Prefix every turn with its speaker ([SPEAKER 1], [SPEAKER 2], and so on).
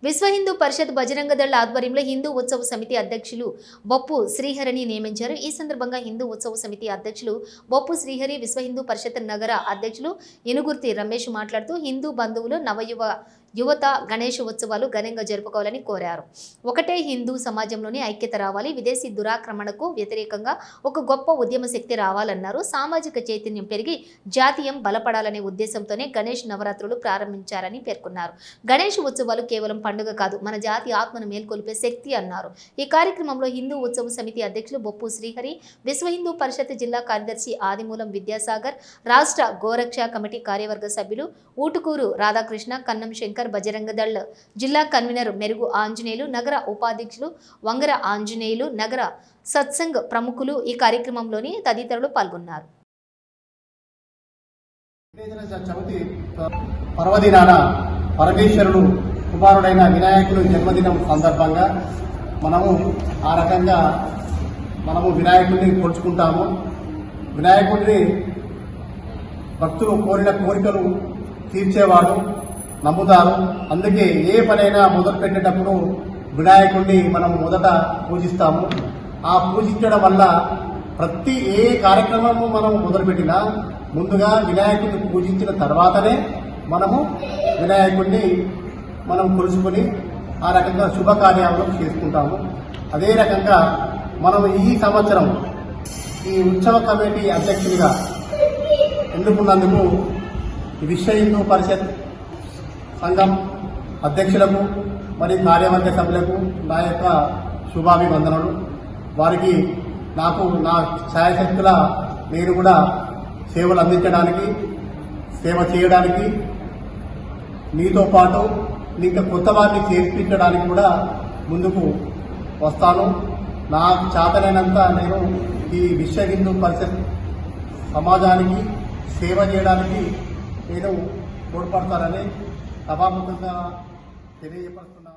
[SPEAKER 1] విశ్వ హిందూ పరిషత్ బజరంగ దళ ఆధ్వర్యంలో హిందూ ఉత్సవ సమితి అధ్యక్షులు బొప్పు శ్రీహరిని నియమించారు. ఈ సందర్భంగా హిందూ ఉత్సవ సమితి అధ్యక్షులు బొప్పు శ్రీహరి, విశ్వ హిందూ పరిషత్ నగర అధ్యక్షులు ఇనుగుర్తి రమేష్ మాట్లాడుతూ హిందూ బంధువులు యువత గణేష్ ఉత్సవాలు ఘనంగా జరుపుకోవాలని కోరారు. ఒకటే హిందూ సమాజంలోని ఐక్యత రావాలి, విదేశీ దురాక్రమణకు వ్యతిరేకంగా ఒక గొప్ప ఉద్యమ శక్తి రావాలన్నారు. సామాజిక చైతన్యం పెరిగి జాతీయం బలపడాలనే ఉద్దేశంతోనే గణేష్ నవరాత్రులు ప్రారంభించారని పేర్కొన్నారు. గణేష్ ఉత్సవాలు కేవలం పండుగ కాదు, మన జాతి ఆత్మను మేల్కొల్పే శక్తి అన్నారు. ఈ కార్యక్రమంలో హిందూ ఉత్సవ సమితి అధ్యక్షులు బొప్పు శ్రీహరి, విశ్వ హిందూ పరిషత్ జిల్లా కార్యదర్శి ఆదిమూలం విద్యాసాగర్, రాష్ట్ర గోరక్ష కమిటీ కార్యవర్గ సభ్యులు ఊటుకూరు రాధాకృష్ణ, కన్నం శంకర్, బజరంగ దళ్ జిల్లా కన్వీనర్ మెరుగు ఆంజనేయులు, నగర ఉపాధ్యక్షులు వంగర ఆంజనేయులు, నగర సత్సంగ్ ప్రముఖులు ఈ కార్యక్రమంలోని తదితరులు పాల్గొన్నారు.
[SPEAKER 2] పర్వదినాన పరమేశ్వరుడు కుమారుడైన వినాయకుడు జన్మదినం సందర్భంగా మనము ఆ రకంగా వినాయకుడిని కొలుచుకుంటాము. వినాయకుడిని భక్తులు కోరిన కోరికలు తీర్చేవాడు నమ్ముతారు. అందుకే ఏ పనైనా మొదలు పెట్టేటప్పుడు వినాయకుడిని మనం మొదట పూజిస్తాము. ఆ పూజించడం వల్ల ఏ కార్యక్రమము మనం మొదలుపెట్టినా ముందుగా వినాయకుడిని పూజించిన తర్వాతనే మనము వినాయకుడిని కొలుసుకొని ఆ రకంగా శుభకార్యాలను చేసుకుంటాము. అదే రకంగా మనం ఈ సంవత్సరం ఈ ఉత్సవ కమిటీ అధ్యక్షుడిగా ఎన్నుకున్నందుకు విశ్వ హిందూ పరిషత్ సంఘం అధ్యక్షులకు మరియు కార్యవర్గ సభ్యులకు నా యొక్క శుభాభివందనలు. వారికి నాకు నా ఛాయశక్తుల నేను కూడా సేవలు అందించడానికి, సేవ చేయడానికి, మీతో పాటు ఇంకా కొత్త వారిని చేర్పించడానికి కూడా ముందుకు వస్తాను. నాకు చేతనైనంత నేను ఈ విశ్వ హిందూ పరిషత్ సమాజానికి సేవ చేయడానికి నేను తోడ్పడతానని సభాముఖంగా తెలియజేస్తున్నాను.